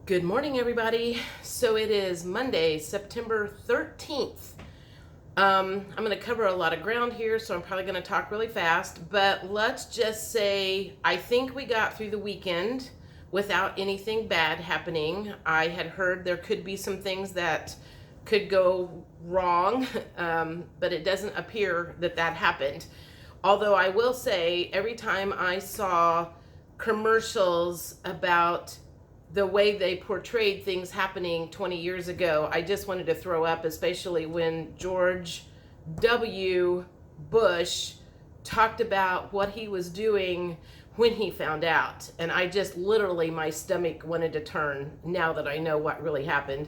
Good morning, everybody. So it is Monday, September 13th. I'm going to cover a lot of ground here, so I'm probably going to talk really fast. But let's just say I think we got through the weekend without anything bad happening. I had heard there could be some things that could go wrong, but it doesn't appear that that happened. Although I will say, every time I saw commercials about the way they portrayed things happening 20 years ago, I just wanted to throw up, especially when George W. Bush talked about what he was doing when he found out. And I just literally, my stomach wanted to turn now that I know what really happened.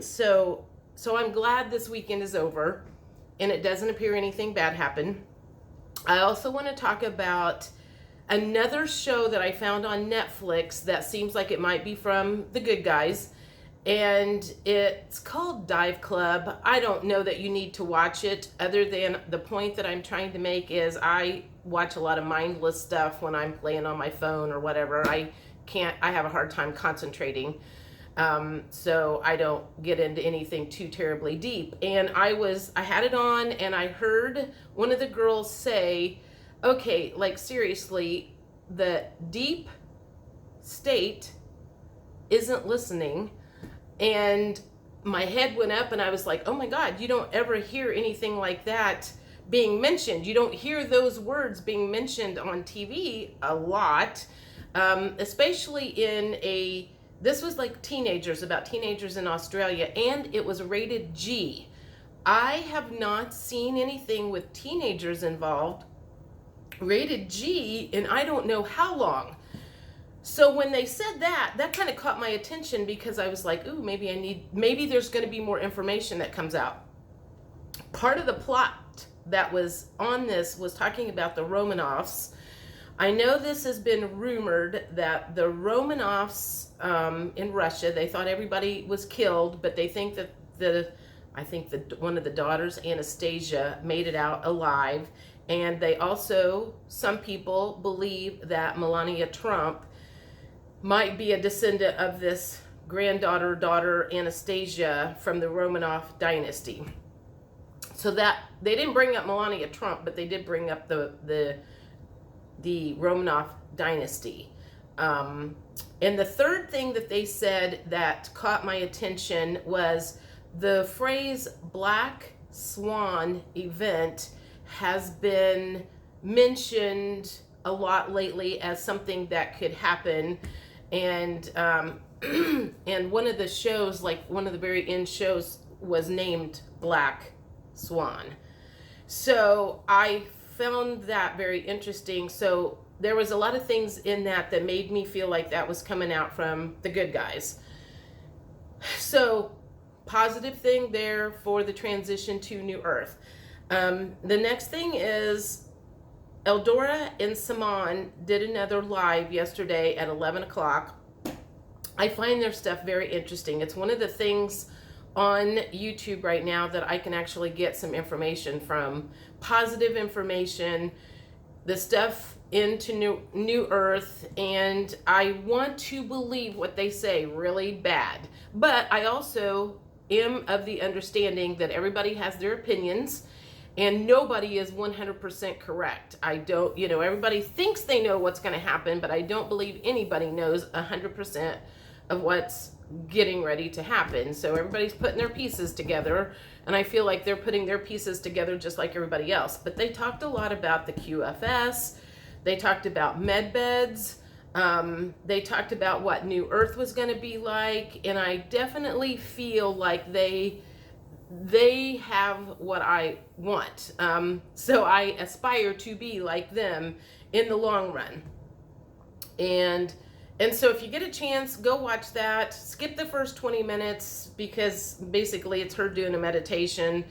So I'm glad this weekend is over and it doesn't appear anything bad happened. I also want to talk about another show that I found on Netflix that seems like it might be from the good guys, and it's called Dive Club. I don't know that you need to watch it, other than the point that I'm trying to make is I watch a lot of mindless stuff when I'm playing on my phone or whatever. I have a hard time concentrating. So I don't get into anything too terribly deep. And I had it on and I heard one of the girls say, okay, like seriously, the deep state isn't listening. And my head went up and I was like, oh my God, you don't ever hear anything like that being mentioned. You don't hear those words being mentioned on TV a lot, especially this was like about teenagers in Australia, and it was rated G. I have not seen anything with teenagers involved rated G and I don't know how long. So when they said that kind of caught my attention, because I was like, ooh, maybe there's going to be more information that comes out. Part of the plot that was on this was talking about the Romanovs. I know this has been rumored that the Romanovs in Russia, they thought everybody was killed, but they think that one of the daughters, Anastasia, made it out alive. And they also, some people believe that Melania Trump might be a descendant of this daughter Anastasia from the Romanov dynasty. So that they didn't bring up Melania Trump, but they did bring up the Romanov dynasty. And the third thing that they said that caught my attention was the phrase Black Swan event has been mentioned a lot lately as something that could happen. And and one of the shows, like one of the very end shows, was named Black Swan. So I found that very interesting. So there was a lot of things in that made me feel like that was coming out from the good guys. So positive thing there for the transition to New Earth. The next thing is Eldora and Simone did another live yesterday at 11 o'clock. I find their stuff very interesting. It's one of the things on YouTube right now that I can actually get some information from, positive information, the stuff into New Earth, and I want to believe what they say really bad. But I also am of the understanding that everybody has their opinions and nobody is 100% correct. Everybody thinks they know what's going to happen, but I don't believe anybody knows 100% of what's getting ready to happen. So everybody's putting their pieces together, and I feel like they're putting their pieces together just like everybody else. But they talked a lot about the QFS. They talked about med beds. They talked about what New Earth was going to be like, and I definitely feel like they have what I want. So I aspire to be like them in the long run. And so if you get a chance, go watch that. Skip the first 20 minutes because basically it's her doing a meditation,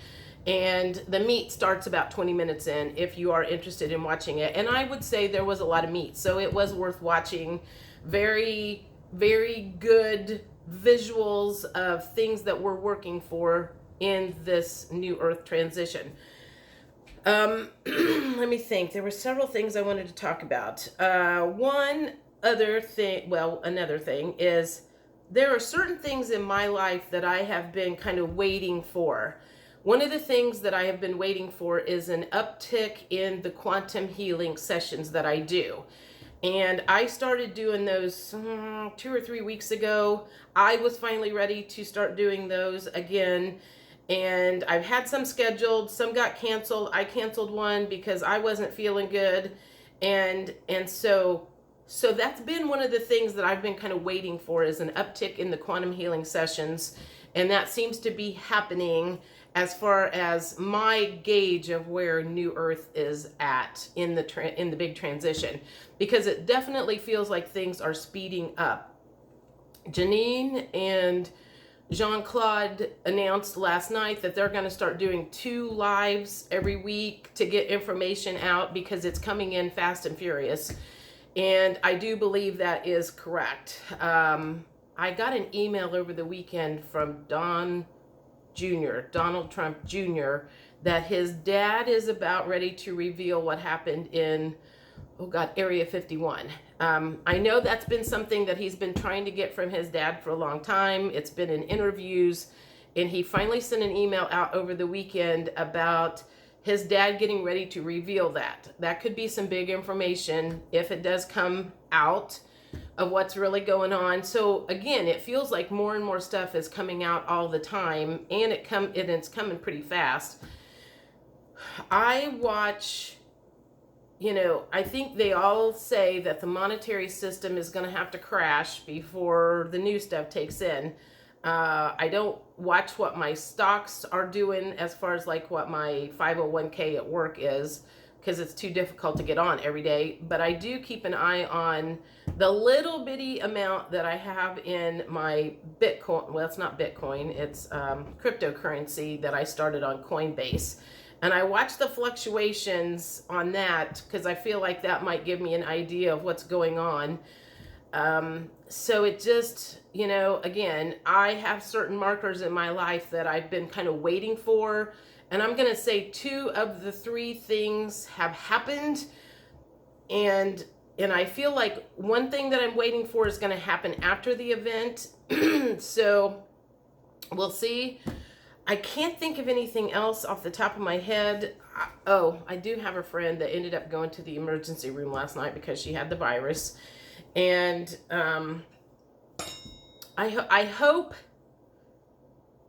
and the meat starts about 20 minutes in if you are interested in watching it. And I would say there was a lot of meat, so it was worth watching. Very, very good visuals of things that we're working for in this New Earth transition. Let me think. There were several things I wanted to talk about. Another thing is there are certain things in my life that I have been kind of waiting for. One of the things that I have been waiting for is an uptick in the quantum healing sessions that I do. And I started doing those 2 or 3 weeks ago. I was finally ready to start doing those again. And I've had some scheduled, some got canceled. I canceled one because I wasn't feeling good. And so that's been one of the things that I've been kind of waiting for, is an uptick in the quantum healing sessions. And that seems to be happening as far as my gauge of where New Earth is at in the big transition, because it definitely feels like things are speeding up. Janine and Jean-Claude announced last night that they're going to start doing 2 lives every week to get information out, because it's coming in fast and furious. And I do believe that is correct. I got an email over the weekend from Donald Trump Jr., that his dad is about ready to reveal what happened in, Area 51. I know that's been something that he's been trying to get from his dad for a long time. It's been in interviews, and he finally sent an email out over the weekend about his dad getting ready to reveal that. That could be some big information if it does come out of what's really going on. So again, it feels like more and more stuff is coming out all the time, and it's coming pretty fast. I watch, I think they all say that the monetary system is going to have to crash before the new stuff takes in. I don't watch what my stocks are doing as far as like what my 501k at work is, because it's too difficult to get on every day. But I do keep an eye on the little bitty amount that I have in my Bitcoin. Well, it's not Bitcoin, it's cryptocurrency that I started on Coinbase. And I watch the fluctuations on that, because I feel like that might give me an idea of what's going on. So it just, again, I have certain markers in my life that I've been kind of waiting for. And I'm going to say 2 of the 3 things have happened. And I feel like one thing that I'm waiting for is going to happen after the event. So we'll see. I can't think of anything else off the top of my head. Oh, I do have a friend that ended up going to the emergency room last night because she had the virus. And I hope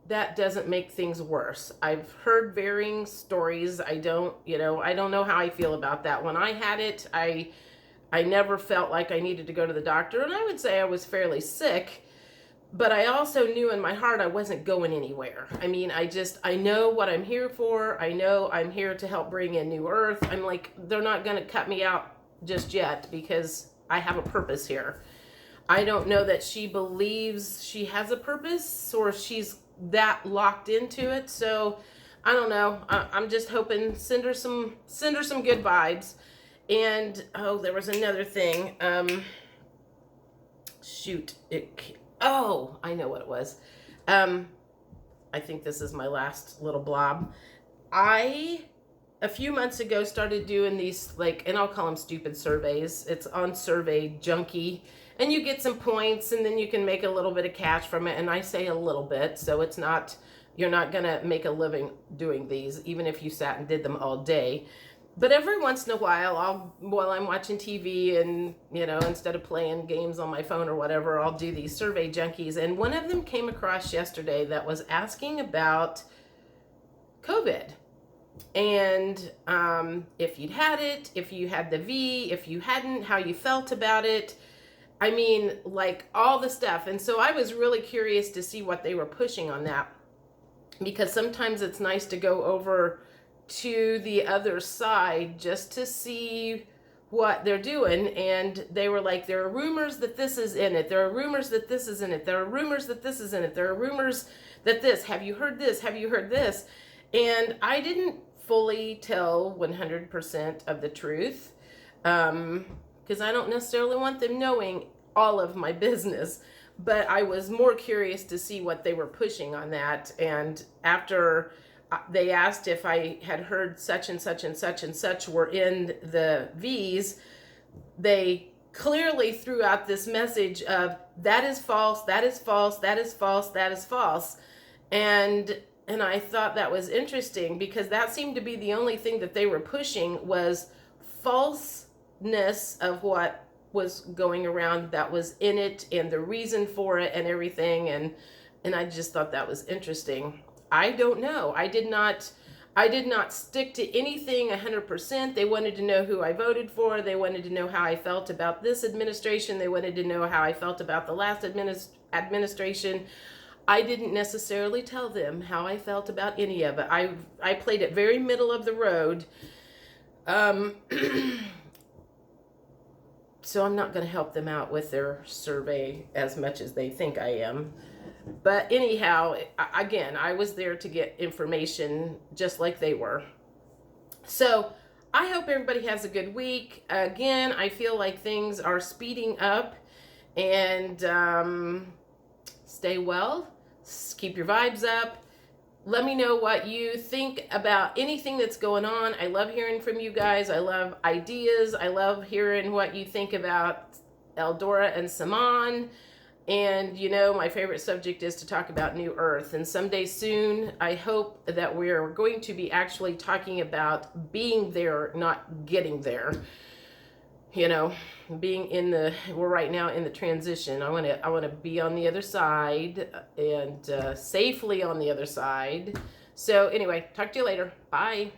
that doesn't make things worse. I've heard varying stories. I don't know how I feel about that. When I had it, I never felt like I needed to go to the doctor, and I would say I was fairly sick, but I also knew in my heart I wasn't going anywhere. I mean, I know what I'm here for. I know I'm here to help bring in New Earth. I'm like, they're not going to cut me out just yet, because I have a purpose here. I don't know that she believes she has a purpose, or she's that locked into it. So I don't know. I'm just hoping, send her some good vibes. And there was another thing. I know what it was. I think this is my last little blob. A few months ago started doing these, and I'll call them stupid surveys. It's on Survey Junkie, and you get some points, and then you can make a little bit of cash from it. And I say a little bit, so you're not gonna make a living doing these, even if you sat and did them all day. But every once in a while, while I'm watching TV and, instead of playing games on my phone or whatever, I'll do these Survey Junkies. And one of them came across yesterday that was asking about COVID. And if you'd had it, if you had the V, if you hadn't, how you felt about it. I mean, like all the stuff. And so I was really curious to see what they were pushing on that, because sometimes it's nice to go over to the other side just to see what they're doing. And they were like, there are rumors that this is in it. There are rumors that this is in it. There are rumors that this is in it. There are rumors that this. Have you heard this? Have you heard this? And I didn't fully tell 100% of the truth, because I don't necessarily want them knowing all of my business. But I was more curious to see what they were pushing on that. And after they asked if I had heard such and such and such and such were in the V's, they clearly threw out this message of that is false, that is false, that is false, that is false. And I thought that was interesting because that seemed to be the only thing that they were pushing was falseness of what was going around, that was in it, and the reason for it and everything. And I just thought that was interesting. I don't know. I did not stick to anything 100%. They wanted to know who I voted for. They wanted to know how I felt about this administration. They wanted to know how I felt about the last administration. I didn't necessarily tell them how I felt about any of it. I played it very middle of the road. So I'm not going to help them out with their survey as much as they think I am. But anyhow, again, I was there to get information just like they were. So I hope everybody has a good week. Again, I feel like things are speeding up, and stay well, keep your vibes up. Let me know what you think about anything that's going on. I love hearing from you guys. I love ideas. I love hearing what you think about Eldora and Simone. And, you know, my favorite subject is to talk about New Earth. And someday soon, I hope that we're going to be actually talking about being there, not getting there. You know, being in the, we're right now in the transition. I want to be on the other side, and safely on the other side. So anyway, talk to you later. Bye.